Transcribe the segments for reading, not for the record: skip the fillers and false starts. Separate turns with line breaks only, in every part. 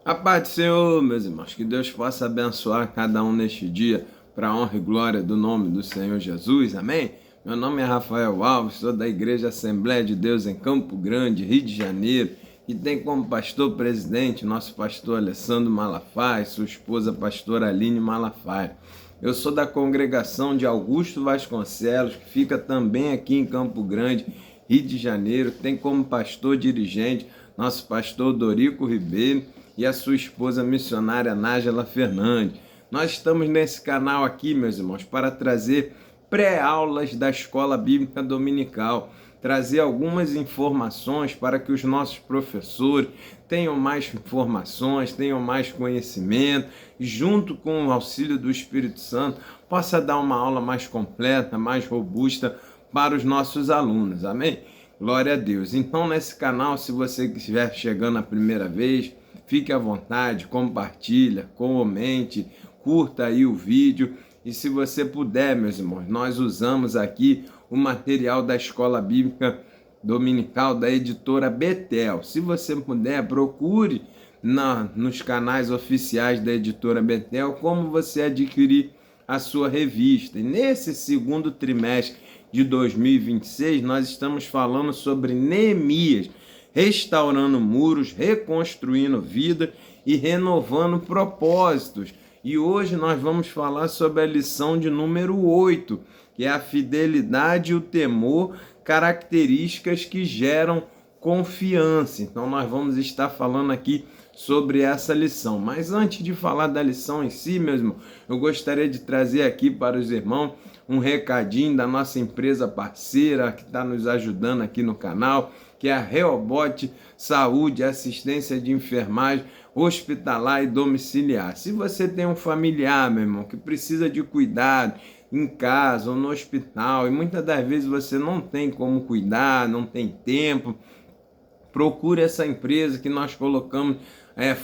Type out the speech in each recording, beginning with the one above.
A paz do Senhor, meus irmãos, que Deus possa abençoar cada um neste dia, para a honra e glória do nome do Senhor Jesus, amém? Meu nome é Rafael Alves, sou da Igreja Assembleia de Deus em Campo Grande, Rio de Janeiro, e tem como pastor presidente nosso pastor Alessandro Malafaia, sua esposa pastora Aline Malafaia. Eu sou da congregação de Augusto Vasconcelos, que fica também aqui em Campo Grande, Rio de Janeiro, tem como pastor dirigente nosso pastor Dorico Ribeiro e a sua esposa missionária Nájela Fernandes. Nós estamos nesse canal aqui, meus irmãos, para trazer pré-aulas da Escola Bíblica Dominical, trazer algumas informações para que os nossos professores tenham mais informações, tenham mais conhecimento, e junto com o auxílio do Espírito Santo, possa dar uma aula mais completa, mais robusta para os nossos alunos, amém? Glória a Deus. Então, nesse canal, se você estiver chegando a primeira vez, fique à vontade, compartilha, comente, curta aí o vídeo. E se você puder, meus irmãos, nós usamos aqui o material da Escola Bíblica Dominical da editora Betel. Se você puder, procure nos canais oficiais da editora Betel como você adquirir a sua revista. E nesse segundo trimestre de 2026, nós estamos falando sobre Neemias, restaurando muros, reconstruindo vida e renovando propósitos. E hoje nós vamos falar sobre a lição de número 8, que é a fidelidade e o temor, características que geram confiança. Então nós vamos estar falando aqui sobre essa lição. Mas antes de falar da lição em si, meu irmão, eu gostaria de trazer aqui para os irmãos um recadinho da nossa empresa parceira que está nos ajudando aqui no canal, que é a Rehoboth Saúde, assistência de enfermagem hospitalar e domiciliar. Se você tem um familiar, meu irmão, que precisa de cuidado em casa ou no hospital, e muitas das vezes você não tem como cuidar, não tem tempo, procure essa empresa que nós colocamos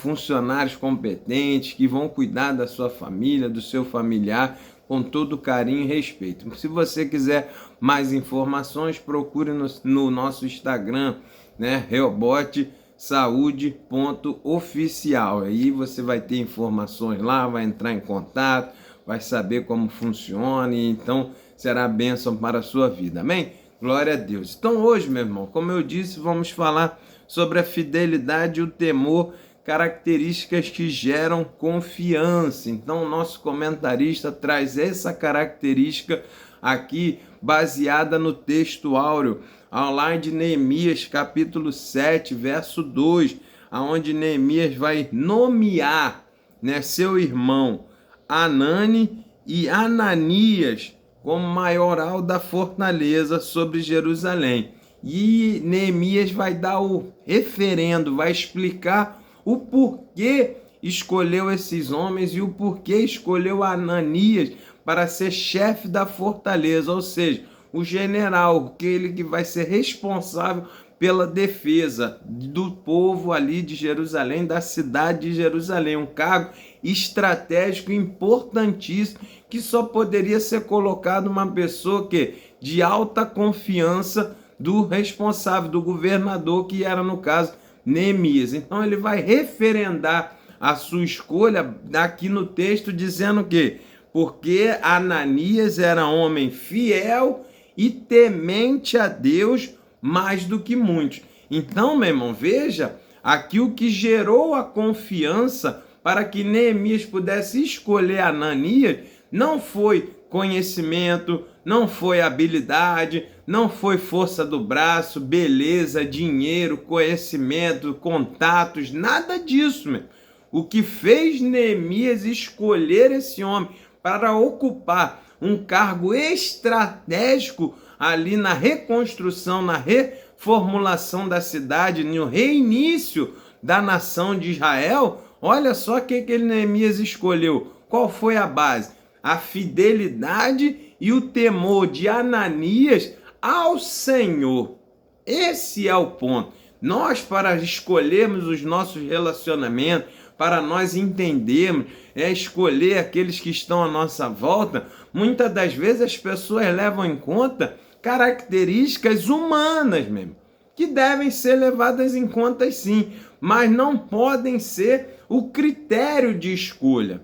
funcionários competentes que vão cuidar da sua família, do seu familiar, com todo carinho e respeito. Se você quiser mais informações, procure no nosso Instagram, né? rehobothsaude.oficial. Aí você vai ter informações lá, vai entrar em contato, vai saber como funciona, e então será bênção para a sua vida. Amém? Glória a Deus. Então hoje, meu irmão, como eu disse, vamos falar sobre a fidelidade e o temor, características que geram confiança. Então o nosso comentarista traz essa característica aqui baseada no texto áureo, lá de Neemias capítulo 7, verso 2, aonde Neemias vai nomear, né, seu irmão Anani e Ananias como maioral da fortaleza sobre Jerusalém. E Neemias vai dar o referendo, vai explicar o porquê escolheu esses homens e o porquê escolheu Ananias para ser chefe da fortaleza, ou seja, o general, aquele que vai ser responsável pela defesa do povo ali de Jerusalém, da cidade de Jerusalém, um cargo estratégico importantíssimo que só poderia ser colocado uma pessoa que de alta confiança do responsável, do governador, que era no caso Neemias. Então ele vai referendar a sua escolha aqui no texto dizendo que porque Ananias era homem fiel e temente a Deus mais do que muitos. Então, meu irmão, veja aqui o que gerou a confiança para que Neemias pudesse escolher Ananias não foi conhecimento, não foi habilidade, não foi força do braço, beleza, dinheiro, conhecimento, contatos, nada disso, meu. O que fez Neemias escolher esse homem para ocupar um cargo estratégico ali na reconstrução, na reformulação da cidade, no reinício da nação de Israel, olha só o que Neemias escolheu. Qual foi a base? A fidelidade e o temor de Ananias ao Senhor. Esse é o ponto. Nós, para escolhermos os nossos relacionamentos, para nós entendermos, escolher aqueles que estão à nossa volta, muitas das vezes as pessoas levam em conta características humanas mesmo. que devem ser levadas em conta sim, mas não podem ser o critério de escolha.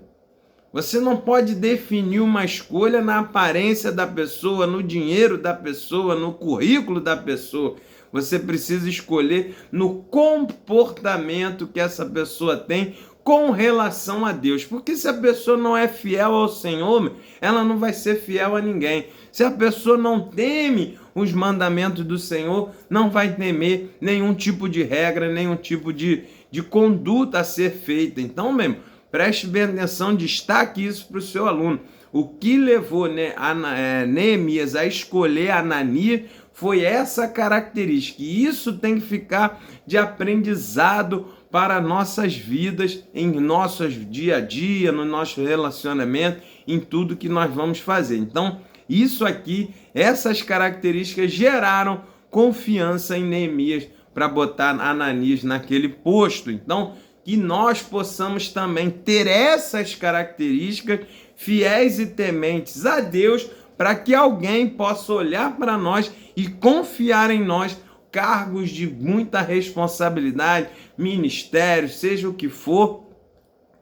Você não pode definir uma escolha na aparência da pessoa, no dinheiro da pessoa, no currículo da pessoa. Você precisa escolher no comportamento que essa pessoa tem com relação a Deus. Porque se a pessoa não é fiel ao Senhor, ela não vai ser fiel a ninguém. Se a pessoa não teme os mandamentos do Senhor, não vai temer nenhum tipo de regra, nenhum tipo de conduta a ser feita. Então, mesmo, preste bem atenção, destaque isso para o seu aluno. O que levou Neemias a escolher Ananias foi essa característica. E isso tem que ficar de aprendizado para nossas vidas, em nossos dia a dia, no nosso relacionamento, em tudo que nós vamos fazer. Então, isso aqui, essas características geraram confiança em Neemias para botar Ananias naquele posto. Então, que nós possamos também ter essas características, fiéis e tementes a Deus, para que alguém possa olhar para nós e confiar em nós cargos de muita responsabilidade, ministério, seja o que for,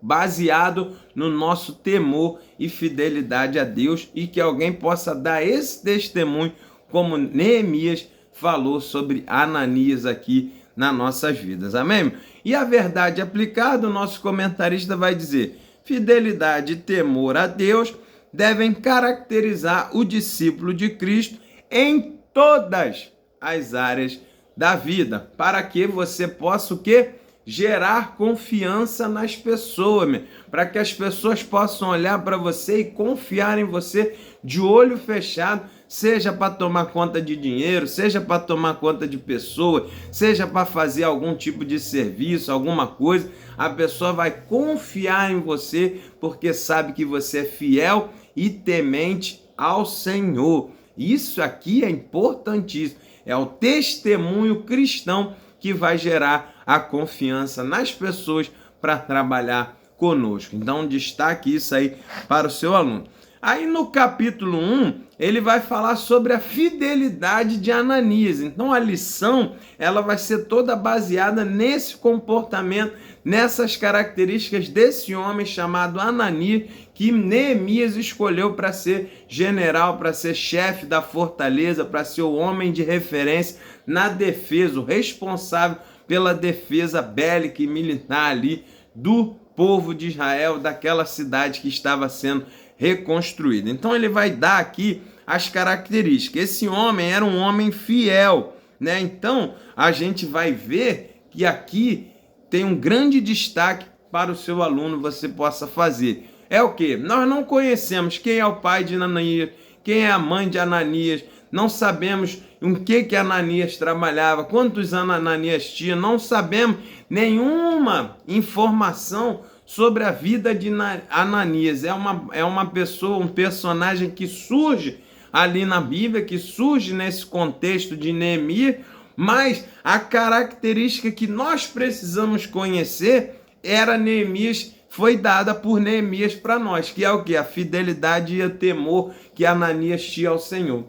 baseado no nosso temor e fidelidade a Deus, e que alguém possa dar esse testemunho, como Neemias falou sobre Ananias aqui nas nossas vidas, amém? E a verdade aplicada, o nosso comentarista vai dizer: fidelidade e temor a Deus devem caracterizar o discípulo de Cristo em todas as áreas da vida, para que você possa o quê? Gerar confiança nas pessoas, para que as pessoas possam olhar para você e confiar em você de olho fechado, seja para tomar conta de dinheiro, seja para tomar conta de pessoas, seja para fazer algum tipo de serviço, alguma coisa, a pessoa vai confiar em você porque sabe que você é fiel e temente ao Senhor. Isso aqui é importantíssimo, é o testemunho cristão que vai gerar a confiança nas pessoas para trabalhar conosco. Então, destaque isso aí para o seu aluno. Aí no capítulo 1, ele vai falar sobre a fidelidade de Ananias. Então a lição, ela vai ser toda baseada nesse comportamento, nessas características desse homem chamado Ananias, que Neemias escolheu para ser general, para ser chefe da fortaleza, para ser o homem de referência na defesa, o responsável pela defesa bélica e militar ali do povo de Israel, daquela cidade que estava sendo reconstruída. Então ele vai dar aqui as características. Esse homem era um homem fiel, né? Então a gente vai ver que aqui tem um grande destaque para o seu aluno, você possa fazer. É o que? Nós não conhecemos quem é o pai de Ananias, quem é a mãe de Ananias, não sabemos em que Ananias trabalhava, quantos anos Ananias tinha, não sabemos nenhuma informação sobre a vida de Ananias. É uma pessoa, um personagem que surge ali na Bíblia, que surge nesse contexto de Neemias, mas a característica que nós precisamos conhecer era Neemias, foi dada por Neemias para nós, que é o que? A fidelidade e o temor que Ananias tinha ao Senhor.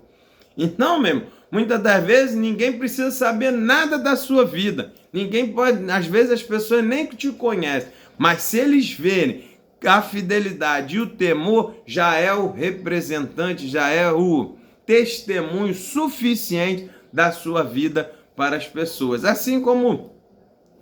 Então, mesmo, muitas das vezes ninguém precisa saber nada da sua vida. Ninguém pode, às vezes as pessoas nem te conhecem, mas se eles verem a fidelidade e o temor, já é o representante, já é o testemunho suficiente da sua vida para as pessoas. Assim como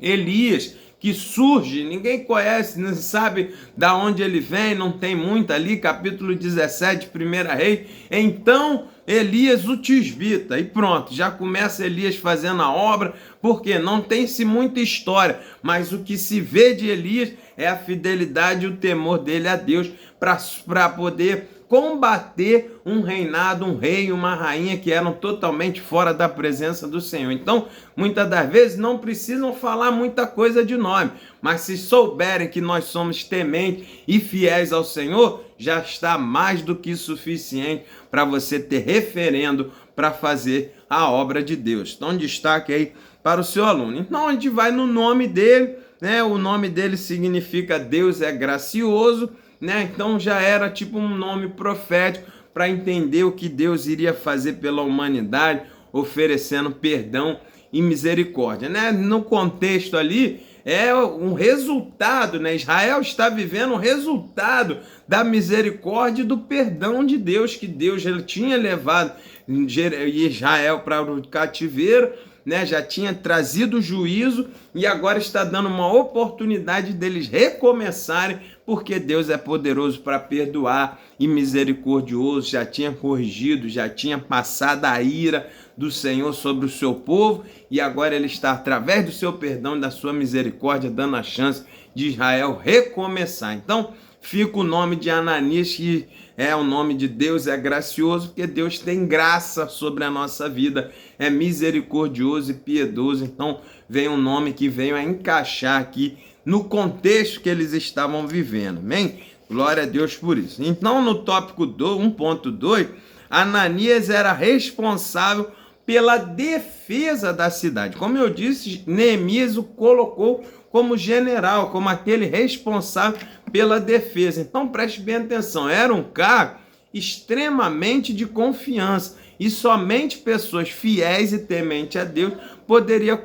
Elias, que surge, ninguém conhece, não sabe da onde ele vem, não tem muito ali, capítulo 17, 1 Reis. Então Elias o tisbita, e pronto, já começa Elias fazendo a obra, porque não tem-se muita história, mas o que se vê de Elias é a fidelidade e o temor dele a Deus, para poder combater um reinado, um rei e uma rainha que eram totalmente fora da presença do Senhor. Então, muitas das vezes não precisam falar muita coisa de nome, mas se souberem que nós somos tementes e fiéis ao Senhor, já está mais do que suficiente para você ter referendo para fazer a obra de Deus. Então, destaque aí para o seu aluno. Então, a gente vai no nome dele, né? O nome dele significa Deus é gracioso, né? Então já era tipo um nome profético para entender o que Deus iria fazer pela humanidade, oferecendo perdão e misericórdia, né? No contexto ali, é um resultado, né? Israel está vivendo um resultado da misericórdia e do perdão de Deus, que Deus já tinha levado Israel para o cativeiro, né? Já tinha trazido juízo e agora está dando uma oportunidade deles recomeçarem, porque Deus é poderoso para perdoar e misericordioso, já tinha corrigido, já tinha passado a ira do Senhor sobre o seu povo, e agora ele está, através do seu perdão e da sua misericórdia, dando a chance de Israel recomeçar. Então, fica o nome de Ananias, que é o nome de Deus, é gracioso, porque Deus tem graça sobre a nossa vida, é misericordioso e piedoso. Então, vem um nome que veio a encaixar aqui no contexto que eles estavam vivendo, amém? Glória a Deus por isso. Então, no tópico 1.2, Ananias era responsável pela defesa da cidade. Como eu disse, Neemias o colocou como general, como aquele responsável pela defesa. Então, preste bem atenção, era um cargo extremamente de confiança, e somente pessoas fiéis e tementes a Deus poderiam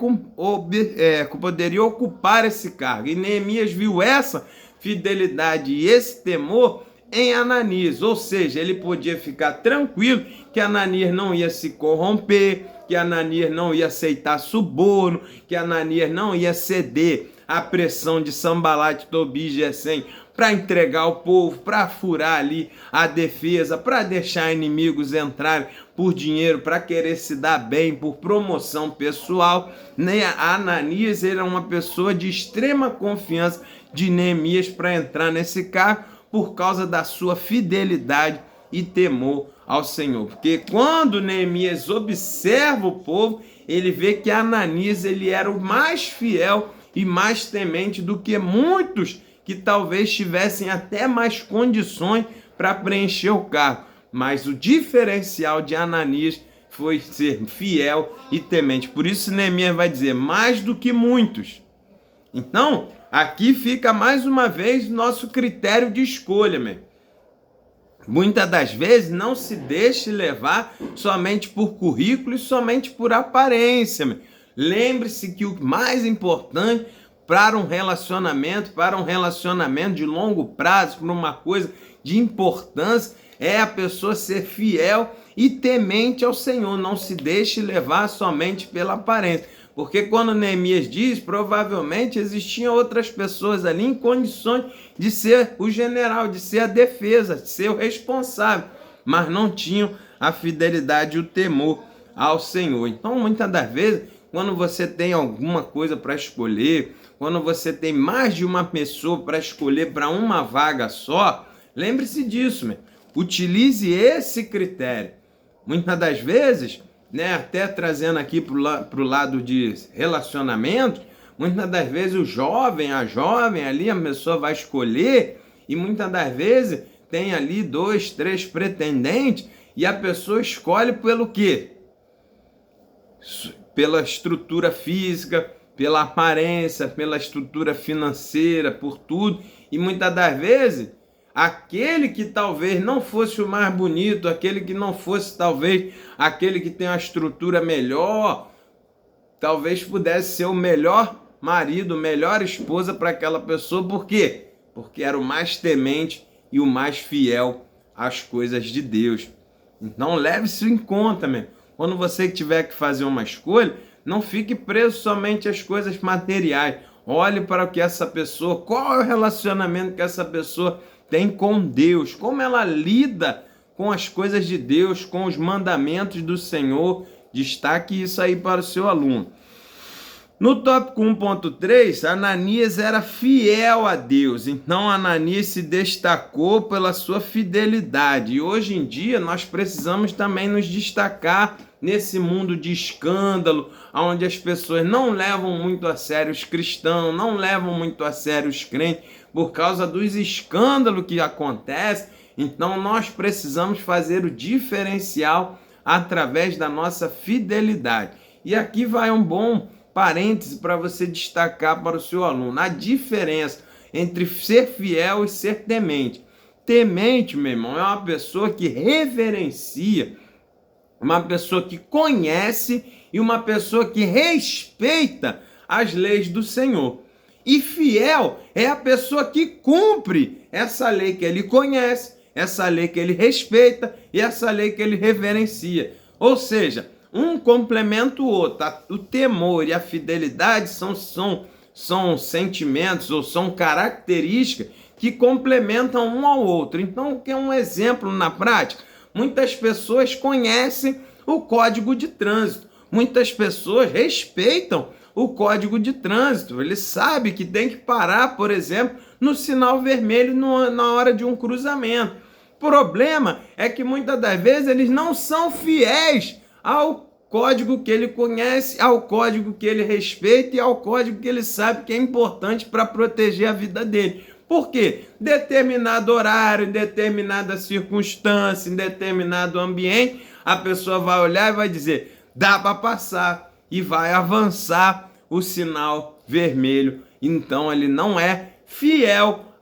ocupar esse cargo. E Neemias viu essa fidelidade e esse temor em Ananias, ou seja, ele podia ficar tranquilo que Ananias não ia se corromper, que Ananias não ia aceitar suborno, que Ananias não ia ceder à pressão de Sambalate, Tobias e Gesem para entregar o povo, para furar ali a defesa, para deixar inimigos entrarem por dinheiro, para querer se dar bem, por promoção pessoal. Ananias era uma pessoa de extrema confiança de Neemias para entrar nesse cargo, por causa da sua fidelidade e temor ao Senhor. Porque quando Neemias observa o povo, ele vê que Ananias ele era o mais fiel e mais temente do que muitos que talvez tivessem até mais condições para preencher o cargo. Mas o diferencial de Ananias foi ser fiel e temente. Por isso Neemias vai dizer, mais do que muitos. Então, aqui fica mais uma vez nosso critério de escolha, meu. Muitas das vezes não se deixe levar somente por currículo e somente por aparência, meu. Lembre-se que o mais importante para um relacionamento de longo prazo, para uma coisa de importância, é a pessoa ser fiel e temente ao Senhor. Não se deixe levar somente pela aparência. Porque quando Neemias diz, provavelmente existiam outras pessoas ali em condições de ser o general, de ser a defesa, de ser o responsável, mas não tinham a fidelidade e o temor ao Senhor. Então, muitas das vezes, quando você tem alguma coisa para escolher, quando você tem mais de uma pessoa para escolher para uma vaga só, lembre-se disso, meu. Utilize esse critério. Muitas das vezes, né, até trazendo aqui para o lado de relacionamento, muitas das vezes o jovem, a jovem ali, a pessoa vai escolher, e muitas das vezes tem ali 2, 3 pretendentes, e a pessoa escolhe pelo quê? Pela estrutura física, pela aparência, pela estrutura financeira, por tudo, e muitas das vezes aquele que talvez não fosse o mais bonito, aquele que não fosse talvez aquele que tem uma estrutura melhor, talvez pudesse ser o melhor marido, melhor esposa para aquela pessoa. Por quê? Porque era o mais temente e o mais fiel às coisas de Deus. Então leve isso em conta, meu. Quando você tiver que fazer uma escolha, não fique preso somente às coisas materiais. Olhe para o que essa pessoa, qual é o relacionamento que essa pessoa tem com Deus, como ela lida com as coisas de Deus, com os mandamentos do Senhor. Destaque isso aí para o seu aluno. No tópico 1.3, Ananias era fiel a Deus, então Ananias se destacou pela sua fidelidade. E hoje em dia nós precisamos também nos destacar nesse mundo de escândalo, onde as pessoas não levam muito a sério os cristãos, não levam muito a sério os crentes, por causa dos escândalos que acontecem. Então nós precisamos fazer o diferencial através da nossa fidelidade. E aqui vai um bom parêntese para você destacar para o seu aluno a diferença entre ser fiel e ser temente. Temente, meu irmão, é uma pessoa que reverencia uma pessoa que conhece e uma pessoa que respeita as leis do Senhor. E fiel é a pessoa que cumpre essa lei que ele conhece, essa lei que ele respeita e essa lei que ele reverencia. Ou seja, um complementa o outro. O temor e a fidelidade são sentimentos ou são características que complementam um ao outro. Então, o que é um exemplo na prática? Muitas pessoas conhecem o Código de Trânsito. Muitas pessoas respeitam o Código de Trânsito. Ele sabe que tem que parar, por exemplo, no sinal vermelho na hora de um cruzamento. O problema é que muitas das vezes eles não são fiéis ao código que ele conhece, ao código que ele respeita e ao código que ele sabe que é importante para proteger a vida dele. Por quê? Determinado horário, em determinada circunstância, em determinado ambiente, a pessoa vai olhar e vai dizer, dá para passar, e vai avançar o sinal vermelho. Então ele não é fiel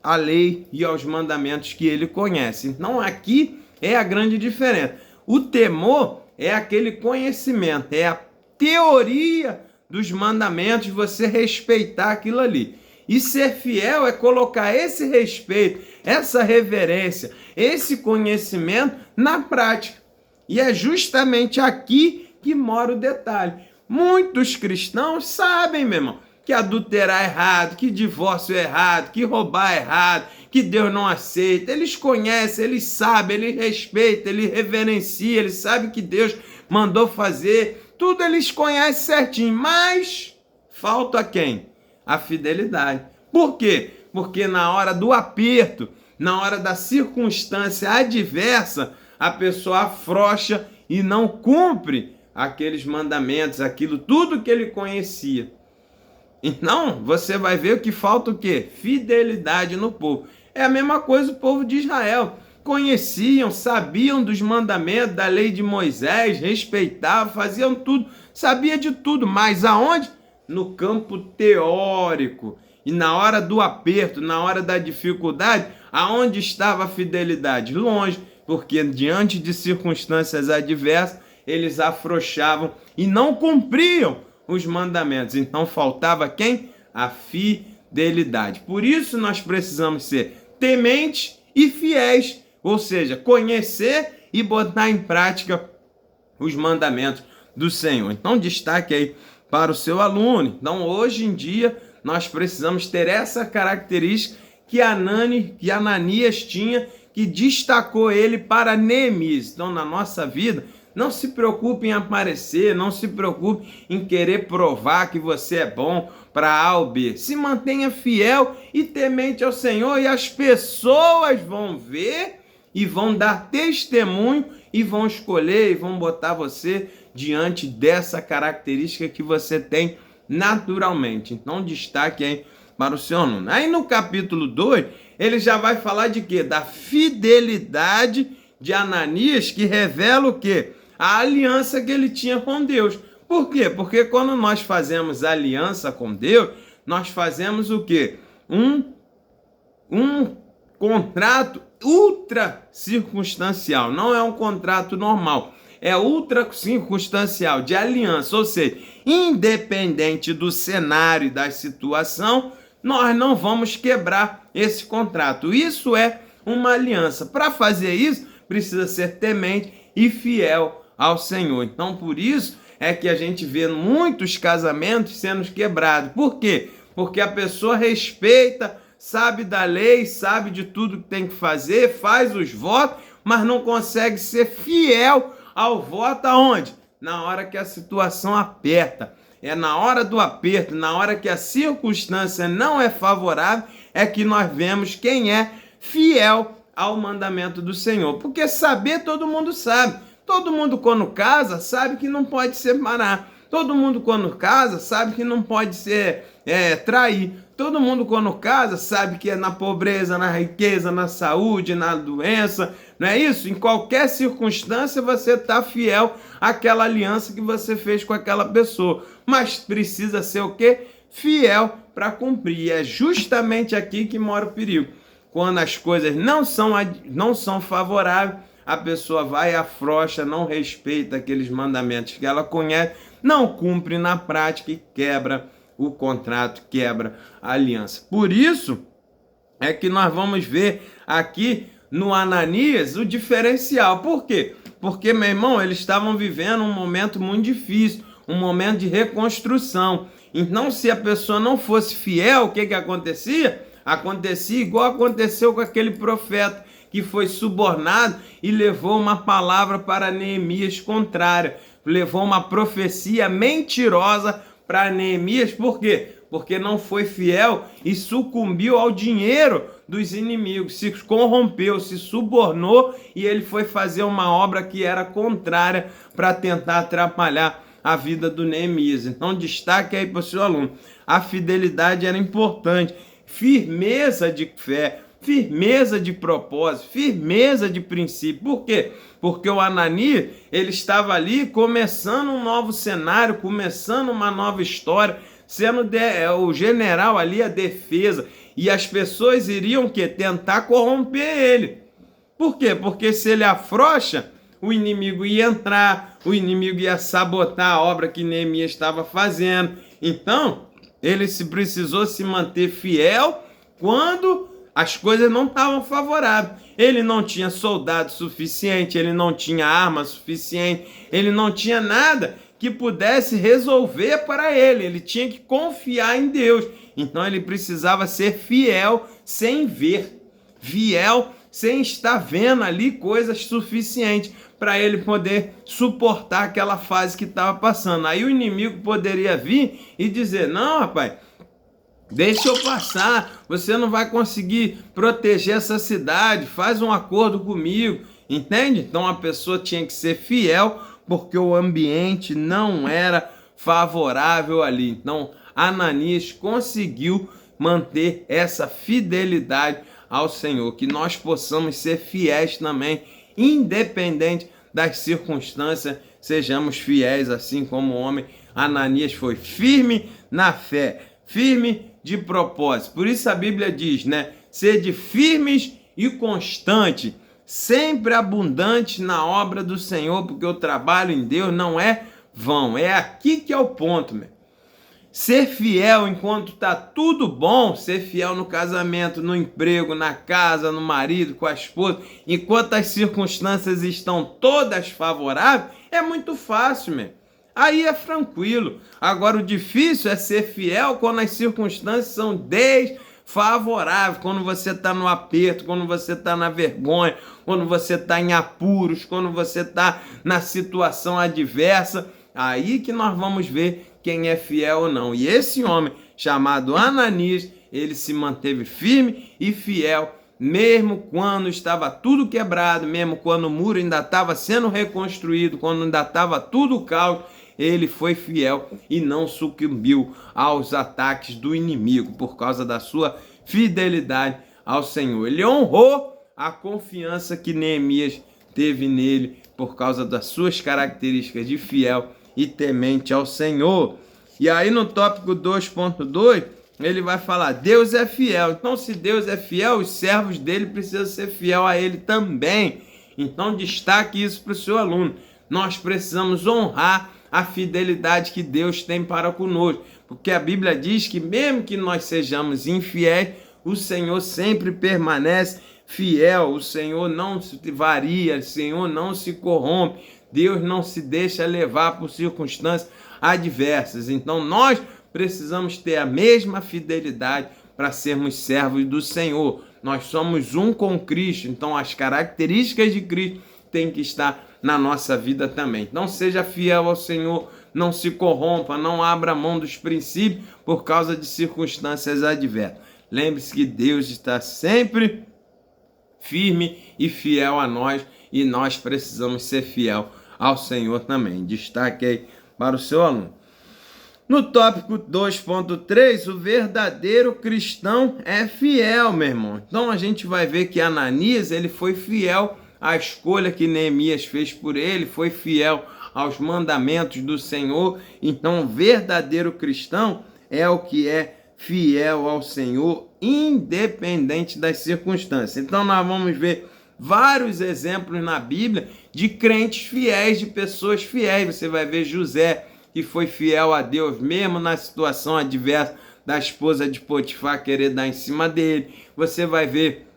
à lei e aos mandamentos que ele conhece. Então aqui é a grande diferença. O temor é aquele conhecimento, é a teoria dos mandamentos, você respeitar aquilo ali. E ser fiel é colocar esse respeito, essa reverência, esse conhecimento na prática. E é justamente aqui que mora o detalhe. Muitos cristãos sabem, meu irmão, que adulterar é errado, que divórcio é errado, que roubar é errado, que Deus não aceita. Eles conhecem, eles sabem, eles respeitam, eles reverenciam, eles sabem que Deus mandou fazer. Tudo eles conhecem certinho, mas falta quem? A fidelidade. Por quê? Porque na hora do aperto, na hora da circunstância adversa, a pessoa afrouxa e não cumpre aqueles mandamentos, aquilo tudo que ele conhecia. Então, você vai ver que falta o quê? Fidelidade no povo. É a mesma coisa o povo de Israel. Conheciam, sabiam dos mandamentos, da lei de Moisés, respeitavam, faziam tudo, sabia de tudo, mas aonde? No campo teórico. E na hora do aperto, na hora da dificuldade, aonde estava a fidelidade? Longe, porque diante de circunstâncias adversas, eles afrouxavam e não cumpriam os mandamentos. Então faltava quem? A fidelidade. Por isso nós precisamos ser tementes e fiéis, ou seja, conhecer e botar em prática os mandamentos do Senhor. Então destaque aí para o seu aluno. Então hoje em dia nós precisamos ter essa característica que Ananias tinha, que destacou ele para Neemias. Então na nossa vida, não se preocupe em aparecer, não se preocupe em querer provar que você é bom para A ou B. Se mantenha fiel e temente ao Senhor, e as pessoas vão ver e vão dar testemunho e vão escolher e vão botar você diante dessa característica que você tem naturalmente. Então destaque aí para o seu aluno. Aí no capítulo 2, ele já vai falar de quê? Da fidelidade de Ananias, que revela o quê? A aliança que ele tinha com Deus. Por quê? Porque quando nós fazemos aliança com Deus, nós fazemos o quê? Um contrato ultra circunstancial. Não é um contrato normal. É ultra circunstancial, de aliança. Ou seja, independente do cenário e da situação, nós não vamos quebrar esse contrato. Isso é uma aliança. Para fazer isso, precisa ser temente e fiel ao Senhor. Então, por isso é que a gente vê muitos casamentos sendo quebrados. Por quê? Porque a pessoa respeita, sabe da lei, sabe de tudo que tem que fazer, faz os votos, mas não consegue ser fiel ao voto aonde? Na hora que a situação aperta. É na hora do aperto, na hora que a circunstância não é favorável, é que nós vemos quem é fiel ao mandamento do Senhor. Porque saber todo mundo sabe. Todo mundo quando casa sabe que não pode separar. Todo mundo quando casa sabe que não pode ser trair. Todo mundo quando casa sabe que é na pobreza, na riqueza, na saúde, na doença. Não é isso? Em qualquer circunstância você está fiel àquela aliança que você fez com aquela pessoa. Mas precisa ser o quê? Fiel para cumprir. E é justamente aqui que mora o perigo. Quando as coisas não são favoráveis, a pessoa vai, afrouxa, não respeita aqueles mandamentos que ela conhece, não cumpre na prática e quebra o contrato, quebra a aliança. Por isso é que nós vamos ver aqui no Ananias o diferencial. Por quê? Porque, meu irmão, eles estavam vivendo um momento muito difícil, um momento de reconstrução. Então, se a pessoa não fosse fiel, o que acontecia? Acontecia igual aconteceu com aquele profeta que foi subornado e levou uma palavra para Neemias contrária, levou uma profecia mentirosa para Neemias. Por quê? Porque não foi fiel e sucumbiu ao dinheiro dos inimigos, se corrompeu, se subornou e ele foi fazer uma obra que era contrária para tentar atrapalhar a vida do Neemias. Então destaque aí para o seu aluno, a fidelidade era importante, firmeza de fé, firmeza de propósito, firmeza de princípio. Por quê? Porque o Ananias, ele estava ali começando um novo cenário, começando uma nova história, sendo o general ali, a defesa, e as pessoas iriam tentar corromper ele. Por quê? Porque se ele afrouxa, o inimigo ia entrar, o inimigo ia sabotar a obra que Neemias estava fazendo. Então, ele precisou se manter fiel quando as coisas não estavam favoráveis. Ele não tinha soldado suficiente, ele não tinha arma suficiente, ele não tinha nada que pudesse resolver para ele. Ele tinha que confiar em Deus. Então ele precisava ser fiel sem ver, fiel sem estar vendo ali coisas suficientes para ele poder suportar aquela fase que estava passando. Aí o inimigo poderia vir e dizer: não, rapaz, deixa eu passar, você não vai conseguir proteger essa cidade, faz um acordo comigo, entende? Então a pessoa tinha que ser fiel, porque o ambiente não era favorável ali. Então Ananias conseguiu manter essa fidelidade ao Senhor, que nós possamos ser fiéis também, independente das circunstâncias, sejamos fiéis assim como o homem Ananias foi, firme na fé, firme de propósito. Por isso a Bíblia diz, né? Sede firmes e constantes, sempre abundantes na obra do Senhor, porque o trabalho em Deus não é vão. É aqui que é o ponto, meu. Ser fiel enquanto tá tudo bom, ser fiel no casamento, no emprego, na casa, no marido, com a esposa, enquanto as circunstâncias estão todas favoráveis, é muito fácil, meu. Aí é tranquilo. Agora o difícil é ser fiel quando as circunstâncias são desfavoráveis, quando você está no aperto, quando você está na vergonha, quando você está em apuros, quando você está na situação adversa. Aí que nós vamos ver quem é fiel ou não. E esse homem chamado Ananias, ele se manteve firme e fiel, mesmo quando estava tudo quebrado, mesmo quando o muro ainda estava sendo reconstruído, quando ainda estava tudo caos, ele foi fiel e não sucumbiu aos ataques do inimigo por causa da sua fidelidade ao Senhor. Ele honrou a confiança que Neemias teve nele por causa das suas características de fiel e temente ao Senhor. E aí no tópico 2.2, ele vai falar, Deus é fiel. Então se Deus é fiel, os servos dele precisam ser fiel a ele também. Então destaque isso para o seu aluno. Nós precisamos honrar a fidelidade que Deus tem para conosco. Porque a Bíblia diz que mesmo que nós sejamos infiéis, o Senhor sempre permanece fiel. O Senhor não se varia, o Senhor não se corrompe. Deus não se deixa levar por circunstâncias adversas. Então nós precisamos ter a mesma fidelidade para sermos servos do Senhor. Nós somos um com Cristo, então as características de Cristo têm que estar na nossa vida também. Então seja fiel ao Senhor, não se corrompa, não abra mão dos princípios por causa de circunstâncias adversas. Lembre-se que Deus está sempre firme e fiel a nós, e nós precisamos ser fiel ao Senhor também. Destaque aí para o seu aluno. No tópico 2.3, o verdadeiro cristão é fiel, meu irmão. Então a gente vai ver que Ananias, ele foi fiel à escolha que Neemias fez por ele, foi fiel aos mandamentos do Senhor. Então o verdadeiro cristão é o que é fiel ao Senhor, independente das circunstâncias. Então nós vamos ver vários exemplos na Bíblia de crentes fiéis, de pessoas fiéis. Você vai ver José, que foi fiel a Deus, mesmo na situação adversa da esposa de Potifar querer dar em cima dele. Você vai ver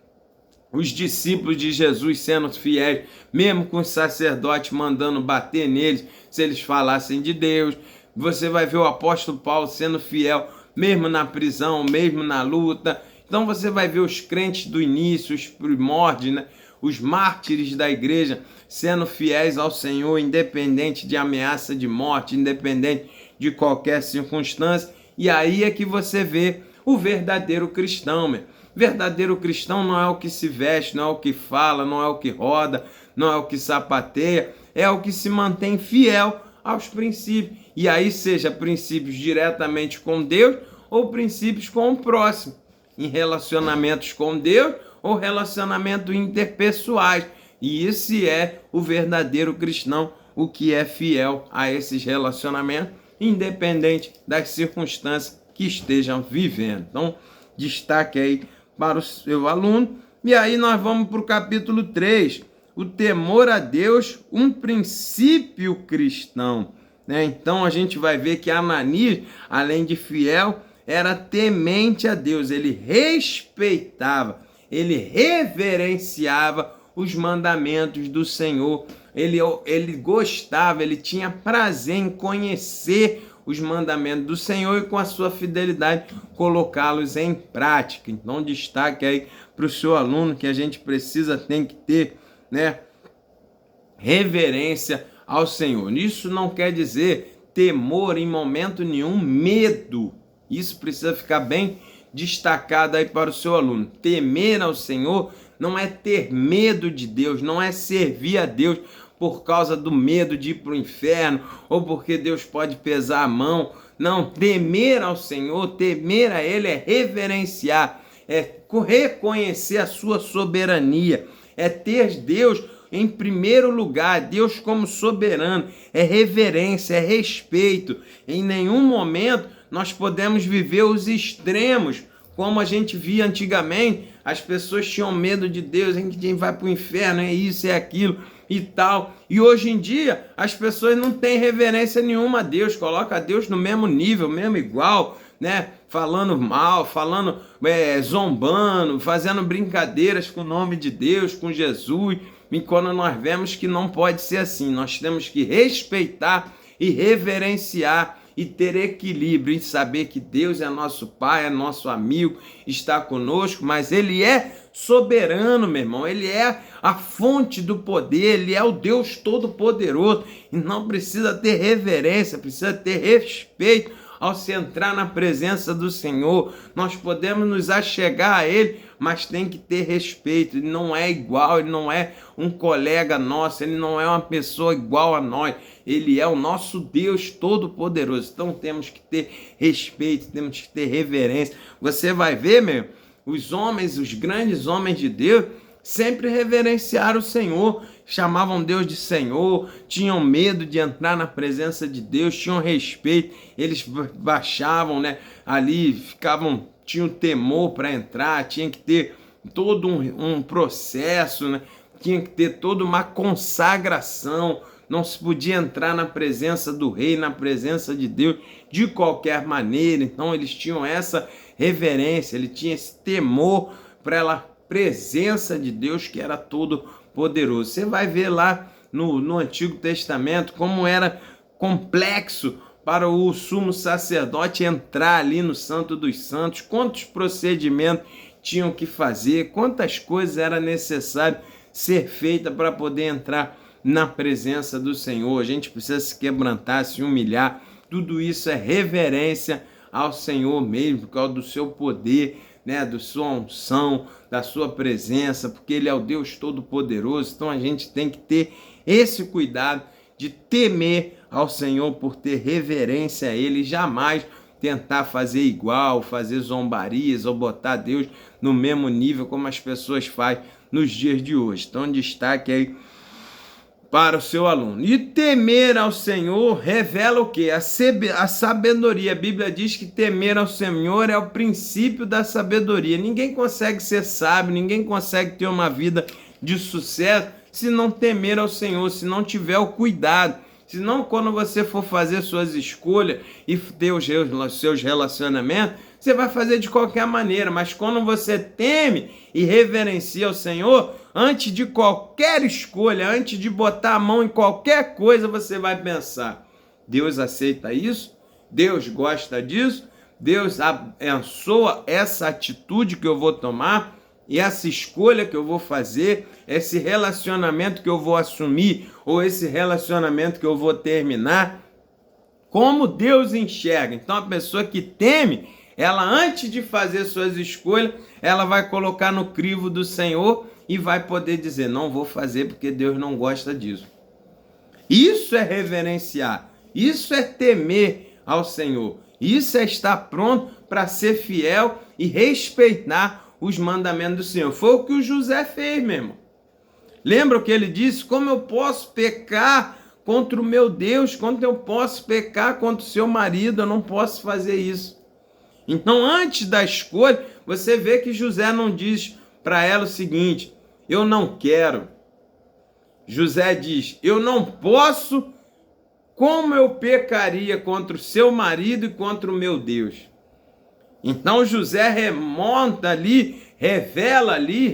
os discípulos de Jesus sendo fiéis, mesmo com os sacerdotes mandando bater neles, se eles falassem de Deus. Você vai ver o apóstolo Paulo sendo fiel, mesmo na prisão, mesmo na luta. Então você vai ver os crentes do início, os primórdios, né? Os mártires da igreja sendo fiéis ao Senhor, independente de ameaça de morte, independente de qualquer circunstância. E aí é que você vê o verdadeiro cristão, meu. Verdadeiro cristão não é o que se veste, não é o que fala, não é o que roda, não é o que sapateia, é o que se mantém fiel aos princípios. E aí seja princípios diretamente com Deus ou princípios com o próximo, em relacionamentos com Deus ou relacionamentos interpessoais. E esse é o verdadeiro cristão, o que é fiel a esses relacionamentos, independente das circunstâncias que estejam vivendo. Então, destaque aí para o seu aluno. E aí nós vamos para o capítulo 3, o temor a Deus, um princípio cristão. Então a gente vai ver que Ananias, além de fiel, era temente a Deus. Ele respeitava, ele reverenciava os mandamentos do Senhor. Ele gostava, ele tinha prazer em conhecer os mandamentos do Senhor e com a sua fidelidade colocá-los em prática. Então destaque aí para o seu aluno que a gente tem que ter, né, reverência ao Senhor. Isso não quer dizer temor em momento nenhum, medo. Isso precisa ficar bem destacado aí para o seu aluno. Temer ao Senhor não é ter medo de Deus, não é servir a Deus por causa do medo de ir para o inferno ou porque Deus pode pesar a mão. Não, temer ao Senhor, temer a Ele é reverenciar, é reconhecer a sua soberania, é ter Deus em primeiro lugar, Deus como soberano, é reverência, é respeito. Em nenhum momento nós podemos viver os extremos, como a gente via antigamente, as pessoas tinham medo de Deus, a gente vai para o inferno, é isso, é aquilo e tal. E hoje em dia as pessoas não têm reverência nenhuma a Deus, coloca a Deus no mesmo nível, mesmo igual, né? Falando mal, zombando, fazendo brincadeiras com o nome de Deus, com Jesus. E quando nós vemos que não pode ser assim, nós temos que respeitar e reverenciar e ter equilíbrio em saber que Deus é nosso Pai, é nosso amigo, está conosco, mas Ele é soberano, meu irmão. Ele é a fonte do poder, Ele é o Deus Todo-Poderoso e não precisa ter reverência, precisa ter respeito ao se entrar na presença do Senhor. Nós podemos nos achegar a Ele, mas tem que ter respeito. Ele não é igual, Ele não é um colega nosso, Ele não é uma pessoa igual a nós. Ele é o nosso Deus Todo-Poderoso. Então temos que ter respeito, temos que ter reverência. Você vai ver, meu, os homens, os grandes homens de Deus, sempre reverenciaram o Senhor, chamavam Deus de Senhor, tinham medo de entrar na presença de Deus, tinham respeito, eles baixavam, né, ali, tinham temor para entrar, tinha que ter todo um processo, né, tinha que ter toda uma consagração, não se podia entrar na presença do rei, na presença de Deus, de qualquer maneira. Então eles tinham essa reverência, ele tinha esse temor para a presença de Deus que era todo poderoso. Você vai ver lá no Antigo Testamento como era complexo para o sumo sacerdote entrar ali no Santo dos Santos, quantos procedimentos tinham que fazer, quantas coisas era necessário ser feita para poder entrar na presença do Senhor. A gente precisa se quebrantar, se humilhar. Tudo isso é reverência ao Senhor mesmo, por causa do seu poder, né, da sua unção, da sua presença, porque Ele é o Deus Todo-Poderoso. Então a gente tem que ter esse cuidado de temer ao Senhor por ter reverência a Ele, jamais tentar fazer igual, fazer zombarias ou botar Deus no mesmo nível como as pessoas fazem nos dias de hoje. Então destaque aí para o seu aluno. E temer ao Senhor revela o quê? A sabedoria. A Bíblia diz que temer ao Senhor é o princípio da sabedoria. Ninguém consegue ser sábio, ninguém consegue ter uma vida de sucesso se não temer ao Senhor, se não tiver o cuidado. Senão, quando você for fazer suas escolhas e ter os seus relacionamentos, você vai fazer de qualquer maneira. Mas quando você teme e reverencia o Senhor, antes de qualquer escolha, antes de botar a mão em qualquer coisa, você vai pensar: Deus aceita isso? Deus gosta disso? Deus abençoa essa atitude que eu vou tomar? E essa escolha que eu vou fazer, esse relacionamento que eu vou assumir, ou esse relacionamento que eu vou terminar, como Deus enxerga? Então a pessoa que teme, ela antes de fazer suas escolhas, ela vai colocar no crivo do Senhor e vai poder dizer: não vou fazer porque Deus não gosta disso. Isso é reverenciar, isso é temer ao Senhor, isso é estar pronto para ser fiel e respeitar os mandamentos do Senhor. Foi o que o José fez, meu irmão. Lembra o que ele disse? Como eu posso pecar contra o meu Deus? Como eu posso pecar contra o seu marido? Eu não posso fazer isso. Então, antes da escolha, você vê que José não diz para ela o seguinte: eu não quero. José diz: eu não posso. Como eu pecaria contra o seu marido e contra o meu Deus? Então José remonta ali, revela ali,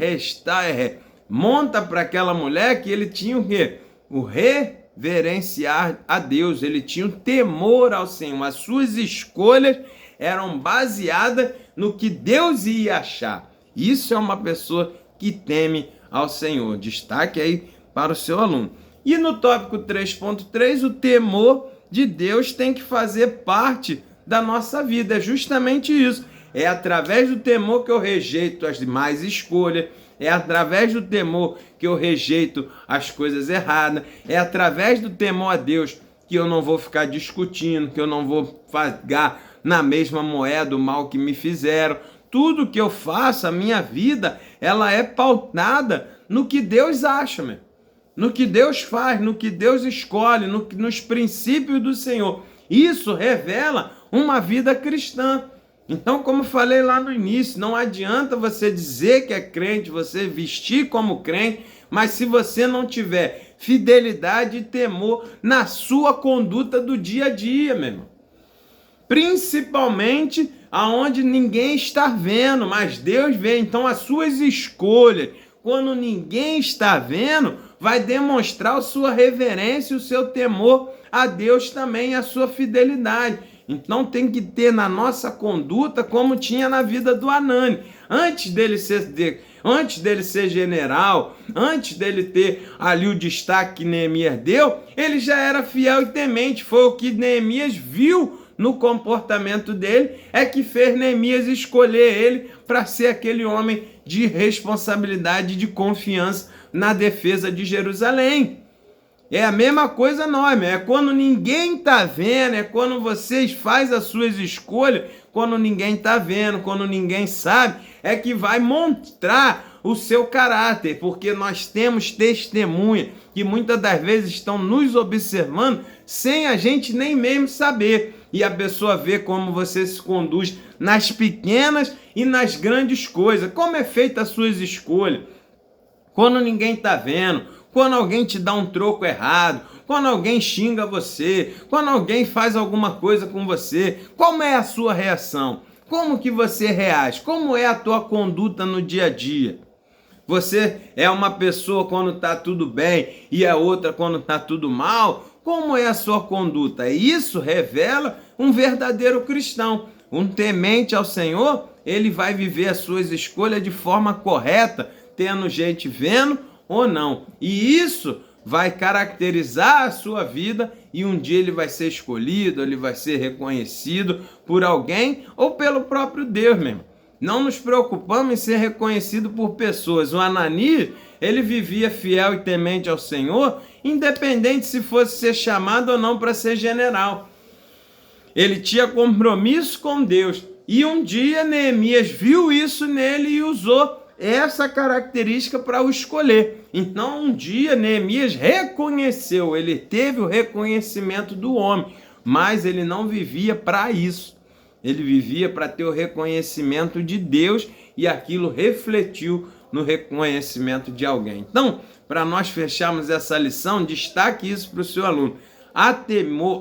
monta para aquela mulher que ele tinha o quê? O reverenciar a Deus, ele tinha o temor ao Senhor. As suas escolhas eram baseadas no que Deus ia achar. Isso é uma pessoa que teme ao Senhor. Destaque aí para o seu aluno. E no tópico 3.3, o temor de Deus tem que fazer parte da nossa vida. É justamente isso. É através do temor que eu rejeito as demais escolhas. É através do temor que eu rejeito as coisas erradas. É através do temor a Deus que eu não vou ficar discutindo, que eu não vou pagar na mesma moeda o mal que me fizeram. Tudo que eu faço, a minha vida, ela é pautada no que Deus acha, meu. No que Deus faz, no que Deus escolhe, nos princípios do Senhor. Isso revela uma vida cristã. Então, como falei lá no início, não adianta você dizer que é crente, você vestir como crente, mas se você não tiver fidelidade e temor na sua conduta do dia a dia, meu irmão. Principalmente aonde ninguém está vendo, mas Deus vê. Então, as suas escolhas, quando ninguém está vendo, vai demonstrar a sua reverência e o seu temor a Deus também, a sua fidelidade. Então tem que ter na nossa conduta como tinha na vida do Anani. Antes dele ser general, antes dele ter ali o destaque que Neemias deu, ele já era fiel e temente. Foi o que Neemias viu no comportamento dele, é que fez Neemias escolher ele para ser aquele homem de responsabilidade, de confiança na defesa de Jerusalém. É a mesma coisa nós, é quando ninguém está vendo, é quando vocês fazem as suas escolhas, quando ninguém está vendo, quando ninguém sabe, é que vai mostrar o seu caráter, porque nós temos testemunha que muitas das vezes estão nos observando sem a gente nem mesmo saber. E a pessoa vê como você se conduz nas pequenas e nas grandes coisas, como é feita as suas escolhas. Quando ninguém está vendo, quando alguém te dá um troco errado, quando alguém xinga você, quando alguém faz alguma coisa com você, como é a sua reação? Como que você reage? Como é a tua conduta no dia a dia? Você é uma pessoa quando está tudo bem e é outra quando está tudo mal? Como é a sua conduta? Isso revela um verdadeiro cristão. Um temente ao Senhor, ele vai viver as suas escolhas de forma correta, tendo gente vendo ou não. E isso vai caracterizar a sua vida e um dia ele vai ser escolhido, ele vai ser reconhecido por alguém ou pelo próprio Deus mesmo. Não nos preocupamos em ser reconhecido por pessoas. O Anani, ele vivia fiel e temente ao Senhor, independente se fosse ser chamado ou não para ser general. Ele tinha compromisso com Deus. E um dia Neemias viu isso nele e usou essa característica para o escolher. Então um dia Neemias reconheceu, ele teve o reconhecimento do homem, mas ele não vivia para isso. Ele vivia para ter o reconhecimento de Deus e aquilo refletiu no reconhecimento de alguém. Então, para nós fecharmos essa lição, destaque isso para o seu aluno.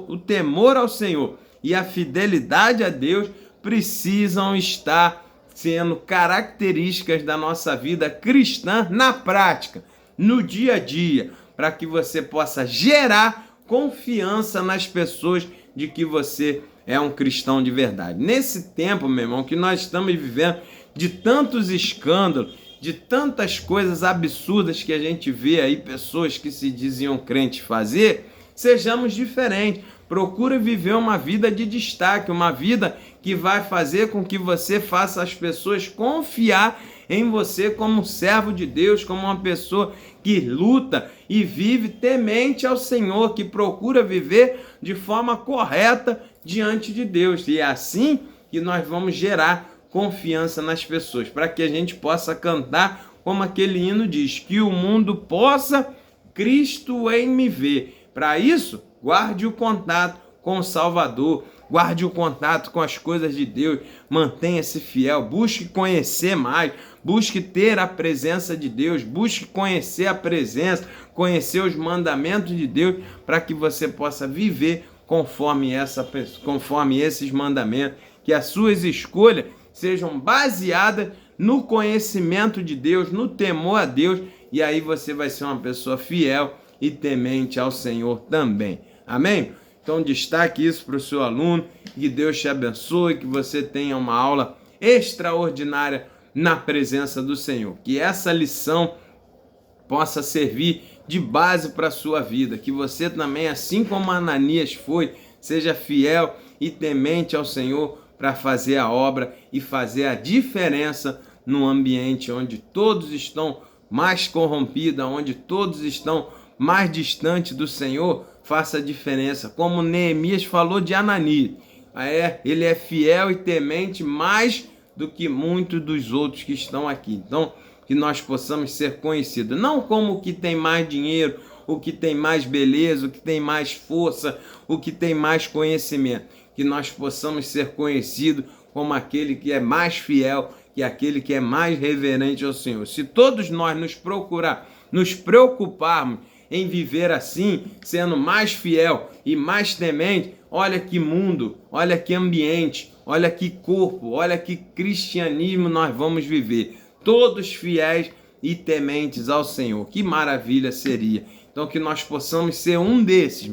O temor ao Senhor e a fidelidade a Deus precisam estar sendo características da nossa vida cristã na prática, no dia a dia, para que você possa gerar confiança nas pessoas de que você é um cristão de verdade. Nesse tempo, meu irmão, que nós estamos vivendo de tantos escândalos, de tantas coisas absurdas que a gente vê aí, pessoas que se diziam crentes fazer, sejamos diferentes. Procura viver uma vida de destaque, uma vida que vai fazer com que você faça as pessoas confiar em você como servo de Deus, como uma pessoa que luta e vive temente ao Senhor, que procura viver de forma correta diante de Deus. E é assim que nós vamos gerar confiança nas pessoas, para que a gente possa cantar como aquele hino diz, que o mundo possa Cristo em me ver. Para isso, guarde o contato com o Salvador, guarde o contato com as coisas de Deus, mantenha-se fiel, busque conhecer mais, busque ter a presença de Deus, busque conhecer a presença, conhecer os mandamentos de Deus, para que você possa viver conforme esses mandamentos, que as suas escolhas sejam baseadas no conhecimento de Deus, no temor a Deus, e aí você vai ser uma pessoa fiel e temente ao Senhor também. Amém? Então destaque isso para o seu aluno, que Deus te abençoe, que você tenha uma aula extraordinária na presença do Senhor. Que essa lição possa servir de base para a sua vida, que você também, assim como Ananias foi, seja fiel e temente ao Senhor para fazer a obra e fazer a diferença no ambiente onde todos estão mais corrompidos, onde todos estão mais distantes do Senhor. Faça a diferença, como Neemias falou de Ananias. Ele é fiel e temente mais do que muitos dos outros que estão aqui. Então, que nós possamos ser conhecidos, não como o que tem mais dinheiro, o que tem mais beleza, o que tem mais força, o que tem mais conhecimento. Que nós possamos ser conhecidos como aquele que é mais fiel, que é aquele que é mais reverente ao Senhor. Se todos nós nos preocuparmos em viver assim, sendo mais fiel e mais temente, olha que mundo, olha que ambiente, olha que corpo, olha que cristianismo nós vamos viver. Todos fiéis e tementes ao Senhor. Que maravilha seria. Então que nós possamos ser um desses.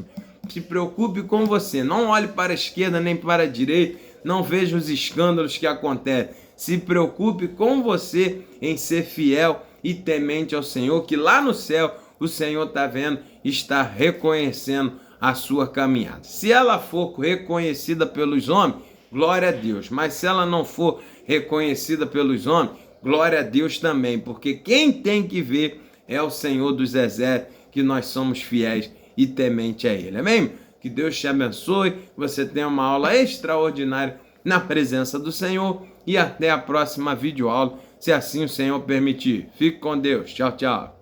Se preocupe com você. Não olhe para a esquerda nem para a direita. Não veja os escândalos que acontecem. Se preocupe com você em ser fiel e temente ao Senhor, que lá no céu o Senhor está vendo, está reconhecendo a sua caminhada. Se ela for reconhecida pelos homens, glória a Deus. Mas se ela não for reconhecida pelos homens, glória a Deus também. Porque quem tem que ver é o Senhor dos Exércitos, que nós somos fiéis e temente a Ele. Amém? Que Deus te abençoe, você tenha uma aula extraordinária na presença do Senhor e até a próxima videoaula, se assim o Senhor permitir. Fique com Deus. Tchau, tchau.